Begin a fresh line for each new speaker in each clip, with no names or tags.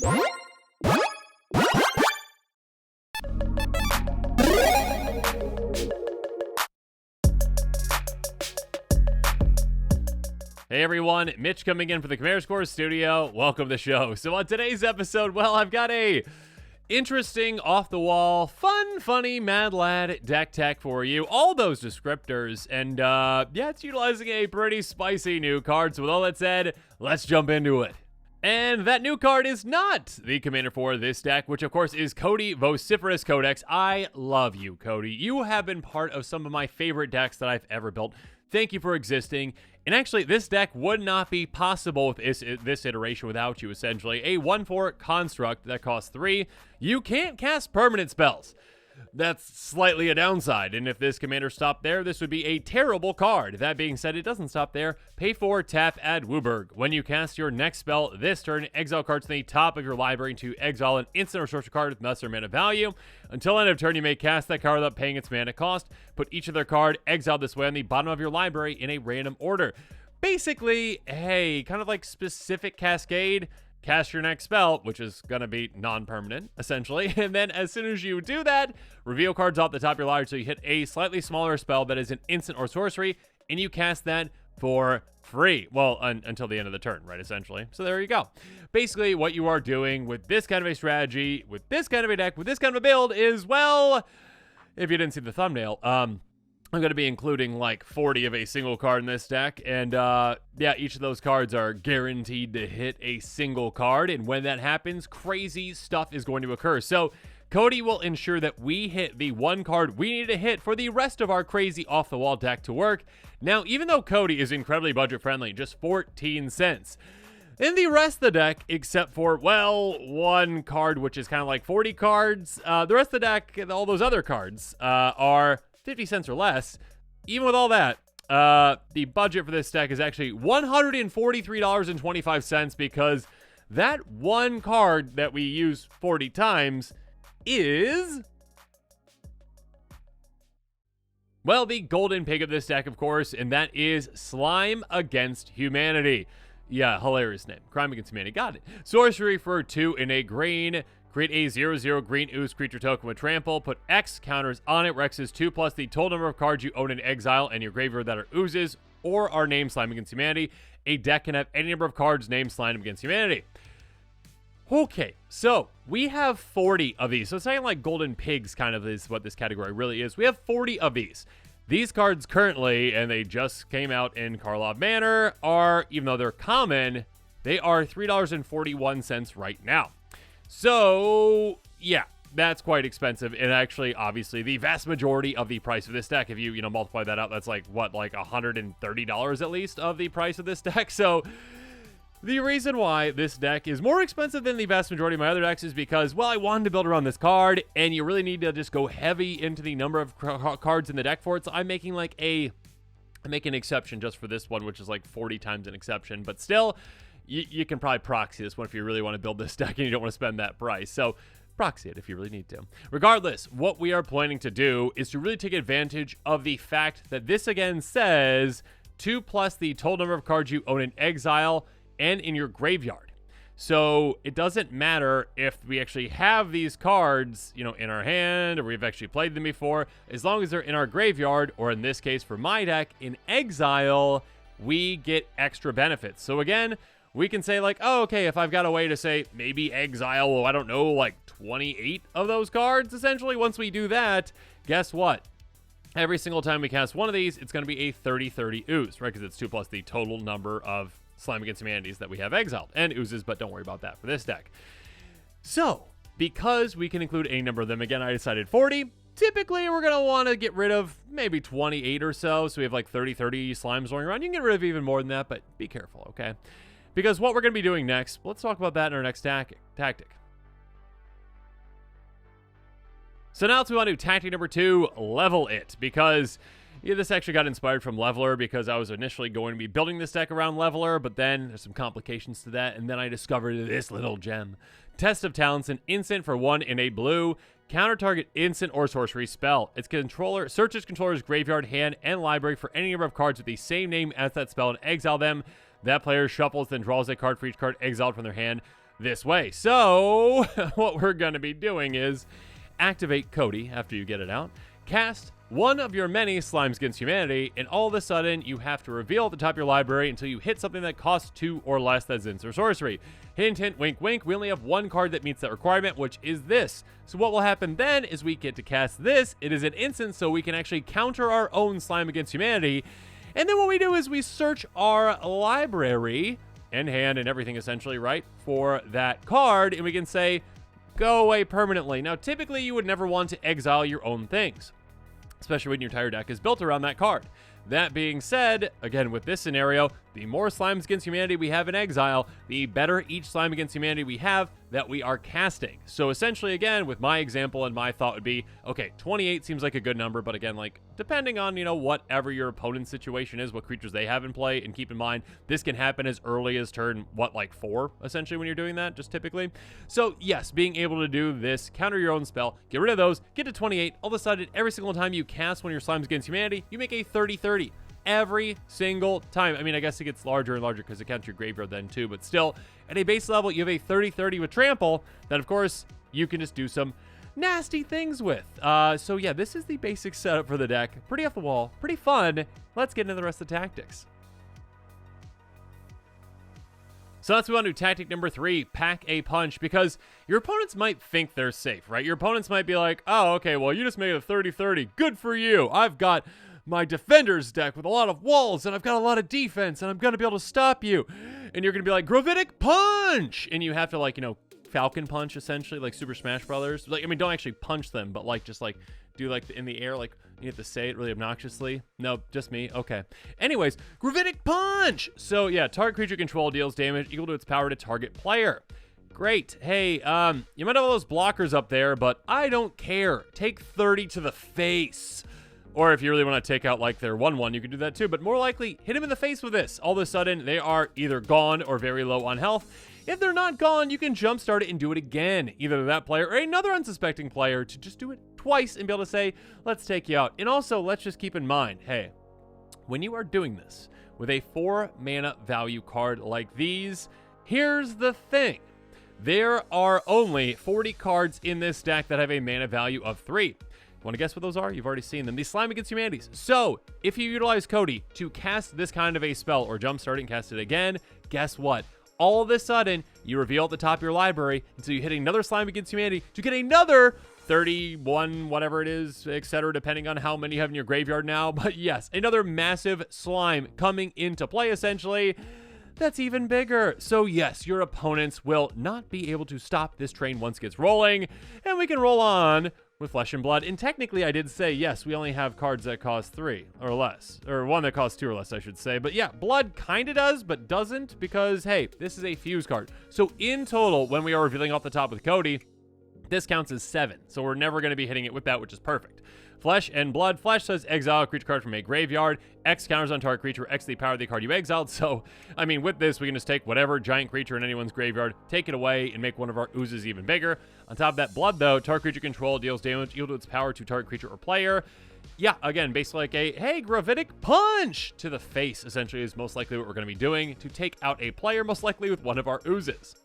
Hey everyone, Mitch coming in for the Khmer Score Studio. Welcome to the show. So on today's episode, well, I've got a interesting, off-the-wall, fun, funny, mad lad deck tech for you. All those descriptors, and yeah, it's utilizing a pretty spicy new card. So with all that said, let's jump into it. And that new card is not the commander for this deck, which of course is Cody Vociferous Codex. I love you, Cody. You have been part of some of my favorite decks that I've ever built. Thank you for existing. And actually, this deck would not be possible with this iteration without you, essentially. A 1/4 construct that costs 3. You can't cast permanent spells. That's slightly a downside, and if this commander stopped there, this would be a terrible card. That being said, it doesn't stop there. Pay 4, tap, add Wooburg. When you cast your next spell this turn, exile cards from the top of your library to exile an instant or sorcery card with lesser mana value. Until end of turn, you may cast that card without paying its mana cost. Put each other card exiled this way on the bottom of your library in a random order. Basically, hey, kind of like specific Cascade. Cast your next spell, which is going to be non-permanent, essentially. And then as soon as you do that, reveal cards off the top of your library. So you hit a slightly smaller spell that is an instant or sorcery, and you cast that for free. Well, until the end of the turn, right, essentially. So there you go. Basically, what you are doing with this kind of a strategy, with this kind of a deck, with this kind of a build is, well, if you didn't see the thumbnail, I'm going to be including like 40 of a single card in this deck, and yeah, each of those cards are guaranteed to hit a single card, and when that happens, crazy stuff is going to occur. So Cody will ensure that we hit the one card we need to hit for the rest of our crazy off-the-wall deck to work. Now, even though Cody is incredibly budget-friendly, just 14 cents, in the rest of the deck, except for, well, one card, which is kind of like 40 cards, the rest of the deck, all those other cards, are 50 cents or less. Even with all that, the budget for this deck is actually $143.25 because that one card that we use 40 times is, well, the golden pig of this deck, of course, and that is Slime Against Humanity. Yeah, hilarious name. Crime Against Humanity. Got it. Sorcery for 2 in a green. Create a 0/0 green ooze creature token with trample. Put X counters on it. Rex is 2 plus the total number of cards you own in exile and your graveyard that are oozes or are named Slime Against Humanity. A deck can have any number of cards named Slime Against Humanity. Okay, so we have 40 of these. So it's not like golden pigs kind of is what this category really is. We have 40 of these. These cards currently, and they just came out in Karlov Manor, are, even though they're common, they are $3.41 right now. So, yeah, that's quite expensive. And actually, obviously, the vast majority of the price of this deck, if you multiply that out, that's like, what, like $130 at least of the price of this deck. So, the reason why this deck is more expensive than the vast majority of my other decks is because, well, I wanted to build around this card, and you really need to just go heavy into the number of cards in the deck for it. So, I'm making like an exception just for this one, which is like 40 times an exception. But still, you can probably proxy this one if you really want to build this deck and you don't want to spend that price. So proxy it if you really need to. Regardless, what we are planning to do is to really take advantage of the fact that this again says 2 plus the total number of cards you own in exile and in your graveyard. So it doesn't matter if we actually have these cards, in our hand or we've actually played them before, as long as they're in our graveyard, or in this case for my deck, in exile, we get extra benefits. So again, we can say like, oh, okay, if I've got a way to say maybe exile, well, I don't know, like 28 of those cards, essentially, once we do that, guess what? Every single time we cast one of these, it's going to be a 30-30 ooze, right? Because it's 2 plus the total number of Slime Against Humanities that we have exiled. And oozes, but don't worry about that for this deck. So, because we can include any number of them, again, I decided 40. Typically, we're going to want to get rid of maybe 28 or so. So we have like 30-30 slimes rolling around. You can get rid of even more than that, but be careful, okay? Because what we're going to be doing next, let's talk about that in our next tactic. So now let's move on to tactic number 2, level it. Because this actually got inspired from Leveler, because I was initially going to be building this deck around Leveler, but then there's some complications to that, and then I discovered this little gem. Test of Talents, an instant for 1 in a blue. Counter target instant or sorcery spell. Its controller searches controller's graveyard, hand, and library for any number of cards with the same name as that spell and exile them. That player shuffles, then draws a card for each card exiled from their hand. this way. So what we're going to be doing is activate Cody after you get it out, cast one of your many Slimes Against Humanity, and all of a sudden you have to reveal at the top of your library until you hit something that costs 2 or less that's instant sorcery. Hint, hint, wink, wink. We only have one card that meets that requirement, which is this. So what will happen then is we get to cast this. It is an instant, so we can actually counter our own Slime Against Humanity. And then what we do is we search our library and hand and everything essentially, right, for that card, and we can say, go away permanently. Now, typically you would never want to exile your own things, especially when your entire deck is built around that card. That being said, again, with this scenario, the more Slimes Against Humanity we have in exile, the better each Slime Against Humanity we have that we are casting. So essentially, again, with my example and my thought would be, okay, 28 seems like a good number, but again, like, depending on, you know, whatever your opponent's situation is, what creatures they have in play, and keep in mind, this can happen as early as turn, what, like 4, essentially, when you're doing that, just typically. So, yes, being able to do this, counter your own spell, get rid of those, get to 28, all of a sudden, every single time you cast one of your Slimes Against Humanity, you make a 30-30. Every single time. I mean, I guess it gets larger and larger because it counts your graveyard then too, but still, at a base level, you have a 30-30 with trample that, of course, you can just do some nasty things with. So yeah, this is the basic setup for the deck. Pretty off the wall, pretty fun. Let's get into the rest of the tactics. So let's move on to tactic number 3, pack a punch, because your opponents might think they're safe, right? Your opponents might be like, oh, okay, well, you just made it a 30-30. Good for you. I've got my defender's deck with a lot of walls, and I've got a lot of defense, and I'm going to be able to stop you. And you're going to be like, Gravitic Punch! And you have to, like, you know, Falcon Punch, essentially, like Super Smash Brothers. Like, I mean, don't actually punch them, but, like, just, like, do, like, in the air, like, you have to say it really obnoxiously. No, just me. Okay. Anyways, Gravitic Punch! So, yeah, target creature control deals damage equal to its power to target player. Great. Hey, you might have all those blockers up there, but I don't care. Take 30 to the face. Or if you really want to take out, like, their 1/1, you can do that too. But more likely, hit him in the face with this. All of a sudden, they are either gone or very low on health. If they're not gone, you can jumpstart it and do it again. Either to that player or another unsuspecting player to just do it twice and be able to say, let's take you out. And also, let's just keep in mind, hey, when you are doing this with a 4 mana value card like these, here's the thing. There are only 40 cards in this deck that have a mana value of 3. Want to guess what those are? You've already seen them. These Slime Against Humanities. So, if you utilize Cody to cast this kind of a spell or jumpstart it and cast it again, guess what? All of a sudden, you reveal at the top of your library until you hit another Slime Against Humanity to get another 31, whatever it is, etc., depending on how many you have in your graveyard now. But yes, another massive slime coming into play, essentially. That's even bigger. So yes, your opponents will not be able to stop this train once it gets rolling, and we can roll on with Flesh and Blood. And technically, I did say, yes, we only have cards that cost 3 or less, or one that costs 2 or less, I should say. But yeah, Blood kind of does, but doesn't, because, hey, this is a fuse card. So in total, when we are revealing off the top with Cody, this counts as 7. So we're never going to be hitting it with that, which is perfect. Flesh and Blood. Flesh says exile a creature card from a graveyard. X counters on target creature. X the power of the card you exiled. So, I mean, with this, we can just take whatever giant creature in anyone's graveyard, take it away, and make one of our oozes even bigger. On top of that, Blood, though, target creature control deals damage equal to its power to target creature or player. Yeah, again, basically like a, hey, Gravitic Punch to the face, essentially, is most likely what we're going to be doing to take out a player, most likely with one of our oozes.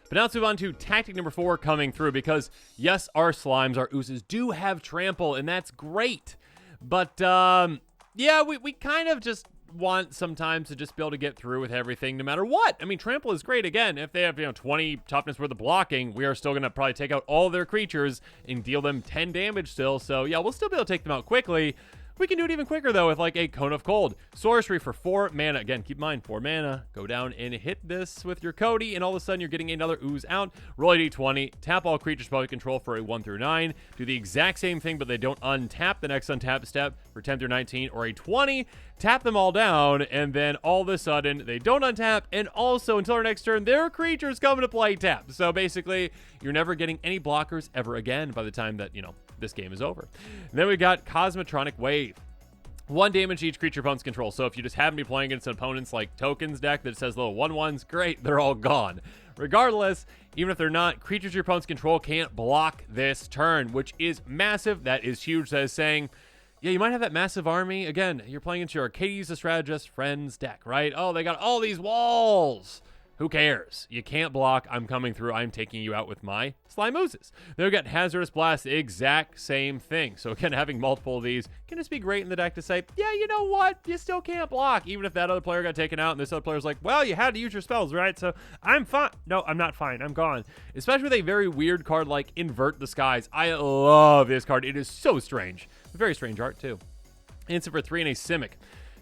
But now let's move on to tactic number 4 coming through, because yes, our slimes, our oozes do have trample, and that's great. But yeah, we kind of just want sometimes to just be able to get through with everything no matter what. I mean, trample is great. Again, if they have, 20 toughness worth of blocking, we are still going to probably take out all their creatures and deal them 10 damage still. So yeah, we'll still be able to take them out quickly. We can do it even quicker, though, with, like, a Cone of Cold. Sorcery for 4 mana. Again, keep in mind, 4 mana. Go down and hit this with your Cody, and all of a sudden, you're getting another ooze out. Roll a d20. Tap all creatures spell you control for a 1 through 9. Do the exact same thing, but they don't untap the next untap step for 10 through 19 or a 20. Tap them all down, and then all of a sudden, they don't untap, and also, until our next turn, their creatures come into play tap. So, basically, you're never getting any blockers ever again by the time that, this game is over. And then we got Cosmotronic Wave. 1 damage each creature opponents control. So if you just happen to be playing against an opponent's like tokens deck that says little 1/1s, great, they're all gone. Regardless, even if they're not, creatures your opponents control can't block this turn, which is massive. That is huge. That is saying, Yeah, you might have that massive army. Again, you're playing into your Arcades the Strategist Friends deck, right? Oh, they got all these walls. Who cares? You can't block. I'm coming through. I'm taking you out with my Slime Oozes. They've got Hazardous Blast, the exact same thing. So again, having multiple of these can just be great in the deck to say, yeah, you know what? You still can't block. Even if that other player got taken out and this other player's like, well, you had to use your spells, right? So I'm fine. No, I'm not fine. I'm gone. Especially with a very weird card like Invert the Skies. I love this card. It is so strange. Very strange art, too. Instant for 3 and a Simic.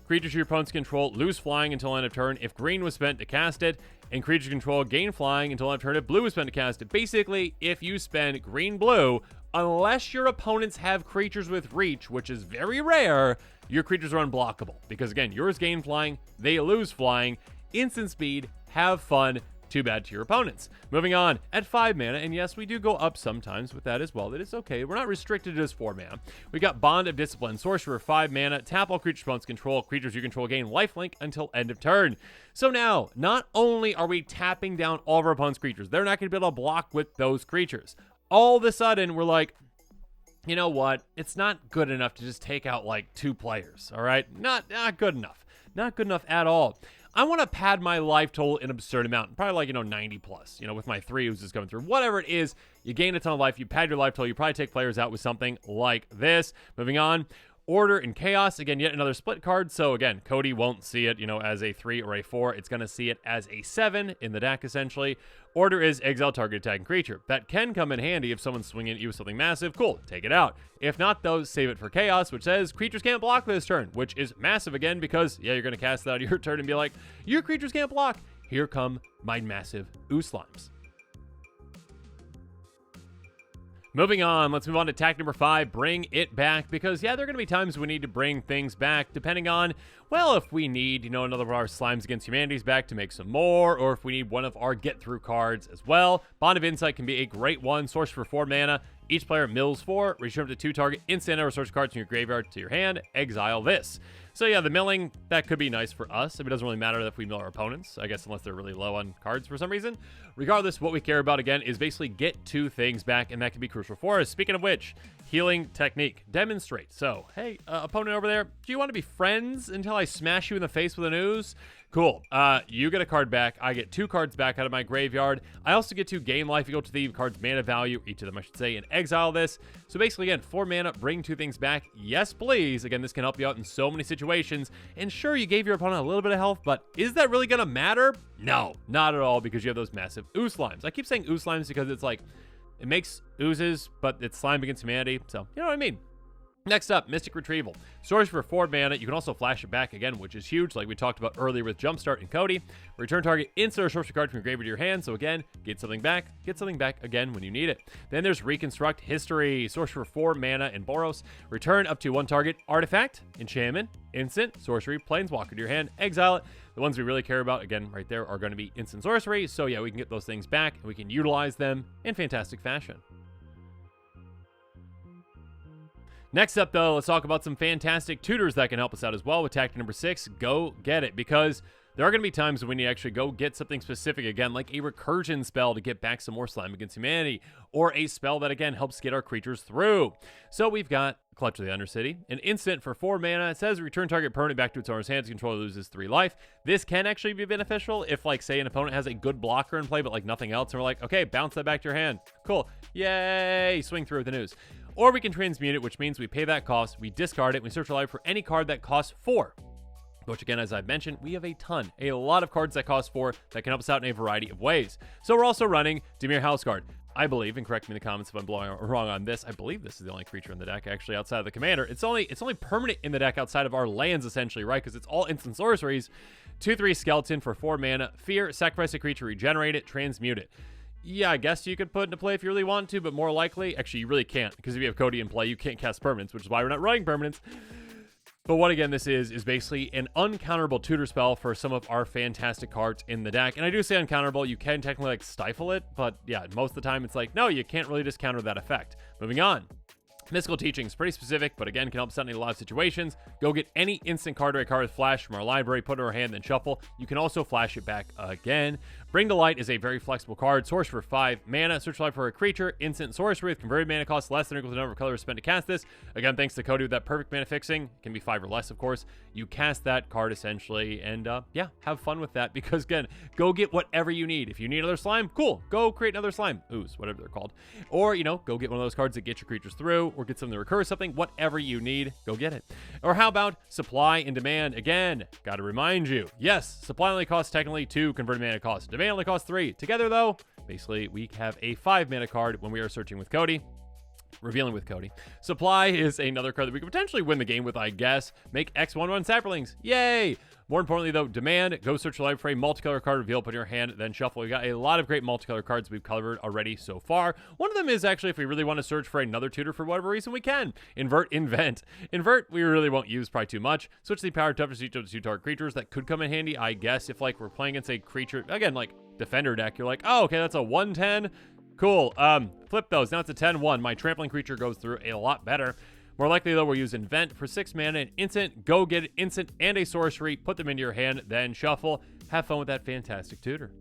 Creatures your opponents control lose flying until end of turn if green was spent to cast it, and creatures control gain flying until end of turn if blue was spent to cast it. Basically, if you spend green-blue, unless your opponents have creatures with reach, which is very rare, your creatures are unblockable. Because again, yours gain flying, they lose flying, instant speed, have fun. Too bad to your opponents. Moving on, at 5 mana, and yes, we do go up sometimes with that as well. That is okay. We're not restricted to just 4 mana. We got Bond of Discipline, Sorcerer, 5 mana, tap all creatures opponents control. Creatures you control gain lifelink until end of turn. So now, not only are we tapping down all of our opponent's creatures, they're not going to be able to block with those creatures. All of a sudden, we're like, you know what? It's not good enough to just take out like 2 players, all right? Not good enough. Not good enough at all. I want to pad my life total an absurd amount, probably like, 90 plus, with my 3 oozes going through. Whatever it is, you gain a ton of life, you pad your life total, you probably take players out with something like this. Moving on. Order and Chaos, again, yet another split card. So again, Cody won't see it, as a 3 or a 4. It's going to see it as a 7 in the deck, essentially. Order is exile target attacking creature. That can come in handy if someone's swinging at you with something massive. Cool, take it out. If not, though, save it for Chaos, which says creatures can't block this turn, which is massive again because, yeah, you're going to cast that out of your turn and be like, your creatures can't block. Here come my massive Ooze Slimes. Moving on, let's move on to tack number 5, bring it back, because, yeah, there are going to be times we need to bring things back, depending on, well, if we need, another of our Slimes Against Humanity's back to make some more, or if we need one of our get-through cards as well. Bond of Insight can be a great one, source for 4 mana. Each player mills 4, return up to 2 target instant or source cards from your graveyard to your hand, exile this. So yeah, the milling, that could be nice for us. It doesn't really matter if we mill our opponents, I guess, unless they're really low on cards for some reason. Regardless, what we care about, again, is basically get 2 things back, and that can be crucial for us. Speaking of which, Healing Technique. Demonstrate. So, hey, opponent over there, do you want to be friends until I smash you in the face with an ooze? Cool. You get a card back. I get 2 cards back out of my graveyard. I also get to gain life equal to the card's mana value, each of them, I should say, and exile this. So basically, again, 4 mana, bring 2 things back. Yes, please. Again, this can help you out in so many situations. And sure, you gave your opponent a little bit of health, but is that really going to matter? No, not at all, because you have those massive ooze slimes. I keep saying ooze slimes because it's like, it makes oozes, but it's slime against humanity. So, you know what I mean? Next up, Mystic Retrieval. Source for 4 mana. You can also flash it back again, which is huge, like we talked about earlier with Jumpstart and Cody. Return target instant or sorcery card from your graveyard to your hand. So again, get something back again when you need it. Then there's Reconstruct History. Source for 4 mana in Boros. Return up to 1 target artifact, enchantment, instant, sorcery, planeswalker to your hand, exile it. The ones we really care about, again, right there, are going to be instant sorcery. So yeah, we can get those things back, and we can utilize them in fantastic fashion. Next up, though, let's talk about some fantastic tutors that can help us out as well with tactic number 6. Go get it, because there are going to be times when you actually go get something specific, again, like a recursion spell to get back some more slime against humanity, or a spell that, again, helps get our creatures through. So we've got Clutch of the Undercity, an instant for 4 mana. It says return target permanent back to its owner's hands. Controller loses 3 life. This can actually be beneficial if, like, say an opponent has a good blocker in play, but, like, nothing else, and we're like, okay, bounce that back to your hand. Cool. Yay! Swing through with the news. Or we can transmute it, which means we pay that cost, we discard it, we search for life for any card that costs 4. Which, again, as I've mentioned, we have a lot of cards that cost 4 that can help us out in a variety of ways. So we're also running Dimir Houseguard. I believe, and correct me in the comments if I'm blowing wrong on this, I believe this is the only creature in the deck, actually, outside of the commander. It's only permanent in the deck outside of our lands, essentially, right? Because it's all instant sorceries. 2/3 skeleton for 4 mana. Fear, sacrifice a creature, regenerate it, transmute it. Yeah, I guess you could put into play if you really want to, but more likely, actually, you really can't, because if you have Cody in play, you can't cast permanents, which is why we're not running permanents. But what, again, this is basically an uncounterable tutor spell for some of our fantastic cards in the deck. And I do say uncounterable. You can technically, like, stifle it, but yeah, most of the time it's like, no, you can't really just counter that effect. Moving on. Mystical Teaching is pretty specific, but again, can help set in a lot of situations. Go get any instant card or card with flash from our library, put it in our hand, then shuffle. You can also flash it back again. Bring to Light is a very flexible card. Source for 5 mana. Search life for a creature. Instant sorcery with converted mana cost less than or equal to the number of colors spent to cast this. Again, thanks to Cody with that perfect mana fixing. It can be 5 or less, of course. You cast that card essentially, and yeah, have fun with that because, again, go get whatever you need. If you need another slime, cool. Go create another slime. Ooze, whatever they're called. Or, you know, go get one of those cards that get your creatures through, or get something to recur something. Whatever you need, go get it. Or how about supply and demand? Again, got to remind you, yes, supply only costs technically 2 converted mana cost. Demand only costs 3. Together, though, basically, we have a 5 mana card when we are searching with Cody. Revealing with Cody. Supply is another card that we could potentially win the game with, I guess. Make X1/1 saplings. Yay! More importantly, though, demand. Go search your library for a multicolor card, reveal, put in your hand, then shuffle. We got a lot of great multicolor cards we've covered already so far. One of them is actually if we really want to search for another tutor for whatever reason, we can. Invert, invent. Invert, we really won't use probably too much. Switch the power toughness each of the 2 target creatures. That could come in handy, I guess, if like we're playing against a creature, again, like defender deck. You're like, oh, okay, that's a 1/10. Cool. Flip those. Now it's a 10/1. My trampling creature goes through a lot better. More likely, though, we'll use Invent for 6 mana, an instant, go get it, instant, and a sorcery. Put them into your hand, then shuffle. Have fun with that fantastic tutor.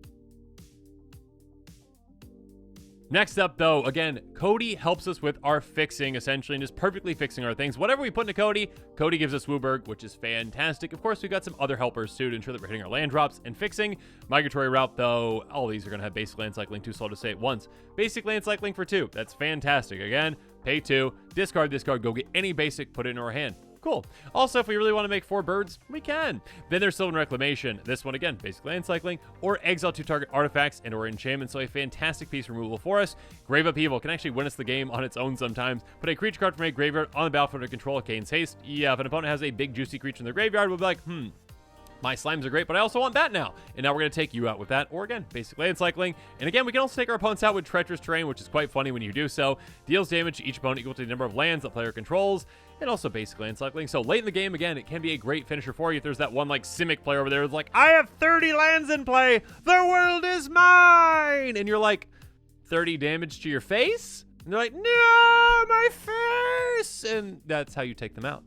Next up, though, again, Cody helps us with our fixing, essentially, and just perfectly fixing our things. Whatever we put into Cody, Cody gives us Wooburg, which is fantastic. Of course, we've got some other helpers, too, to ensure that we're hitting our land drops and fixing. Migratory Route, though, all these are going to have basic land cycling, too slow to say it once. Basic land cycling for 2. That's fantastic. Again, pay 2, discard this card, go get any basic, put it in our hand. Cool. Also, if we really want to make 4 birds, we can. Then there's Sylvan Reclamation. This one, again, basic land cycling, or exile 2 target artifacts and or enchantments, so a fantastic piece removal for us. Grave Upheaval can actually win us the game on its own sometimes. Put a creature card from a graveyard on the battlefield to control it gains haste. Yeah, if an opponent has a big juicy creature in their graveyard, we'll be like, my slimes are great, but I also want that now. And now we're going to take you out with that. Or again, basic land cycling. And again, we can also take our opponents out with Treacherous Terrain, which is quite funny when you do so. Deals damage to each opponent equal to the number of lands the player controls. And also basic land cycling. So late in the game, again, it can be a great finisher for you. If there's that one like Simic player over there who's like, I have 30 lands in play. The world is mine. And you're like, 30 damage to your face? And they're like, no, my face. And that's how you take them out.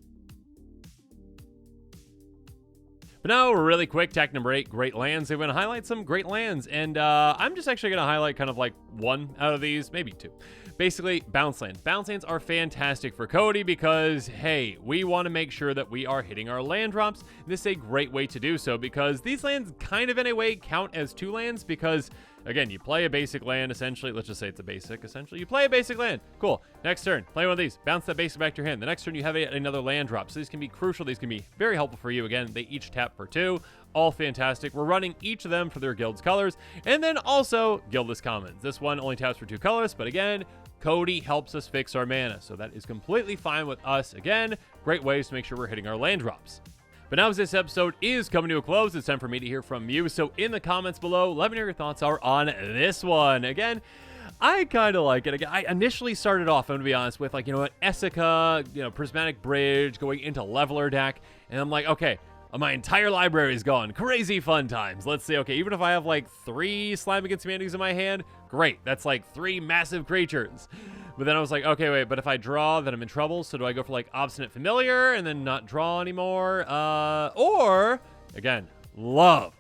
But now, really quick, tech number 8, great lands. I'm going to highlight some great lands, and I'm just actually going to highlight kind of like 1 out of these, maybe 2. Basically, bounce lands. Bounce lands are fantastic for Cody because, hey, we want to make sure that we are hitting our land drops. This is a great way to do so because these lands kind of in a way count as 2 lands because, again, you play a basic land, essentially. Let's just say it's a basic, essentially. You play a basic land. Cool. Next turn, play one of these. Bounce that basic back to your hand. The next turn, you have another land drop. So these can be crucial. These can be very helpful for you. Again, they each tap for 2. All fantastic. We're running each of them for their guild's colors. And then also, guildless commons. This one only taps for 2 colors. But again, Cody helps us fix our mana. So that is completely fine with us. Again, great ways to make sure we're hitting our land drops. But now as this episode is coming to a close, it's time for me to hear from you. So in the comments below, let me know your thoughts are on this one. Again, I kind of like it. Again, I initially started off, I'm going to be honest, with like, Essica, Prismatic Bridge, going into Leveler deck. And I'm like, okay, my entire library is gone. Crazy fun times. Let's see. Okay, even if I have like 3 Slime Against Humanities in my hand, great. That's like 3 massive creatures. But then I was like, okay, wait, but if I draw, then I'm in trouble. So do I go for like Obstinate Familiar and then not draw anymore? Or, again, love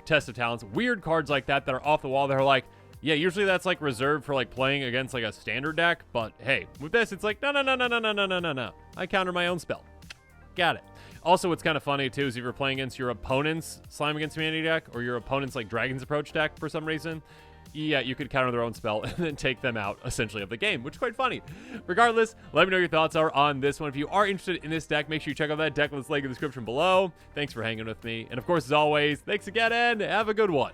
Test of Talents. Weird cards like that are off the wall that are like, yeah, usually that's like reserved for like playing against like a standard deck. But hey, with this, it's like, no. I counter my own spell. Got it. Also, what's kind of funny, too, is if you're playing against your opponent's Slime Against Humanity deck or your opponent's, like, Dragon's Approach deck for some reason, yeah, you could counter their own spell and then take them out, essentially, of the game, which is quite funny. Regardless, let me know your thoughts are on this one. If you are interested in this deck, make sure you check out that deck list link in the description below. Thanks for hanging with me. And, of course, as always, thanks again, and have a good one.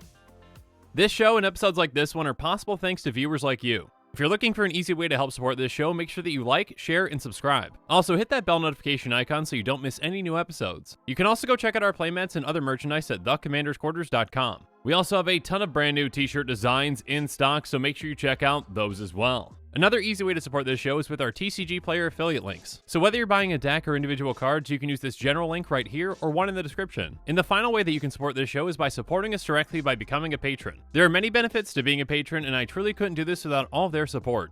This show and episodes like this one are possible thanks to viewers like you. If you're looking for an easy way to help support this show, make sure that you like, share, and subscribe. Also, hit that bell notification icon so you don't miss any new episodes. You can also go check out our playmats and other merchandise at thecommandersquarters.com. We also have a ton of brand new t-shirt designs in stock, so make sure you check out those as well. Another easy way to support this show is with our TCG Player affiliate links. So whether you're buying a deck or individual cards, you can use this general link right here or one in the description. And the final way that you can support this show is by supporting us directly by becoming a patron. There are many benefits to being a patron, and I truly couldn't do this without all of their support.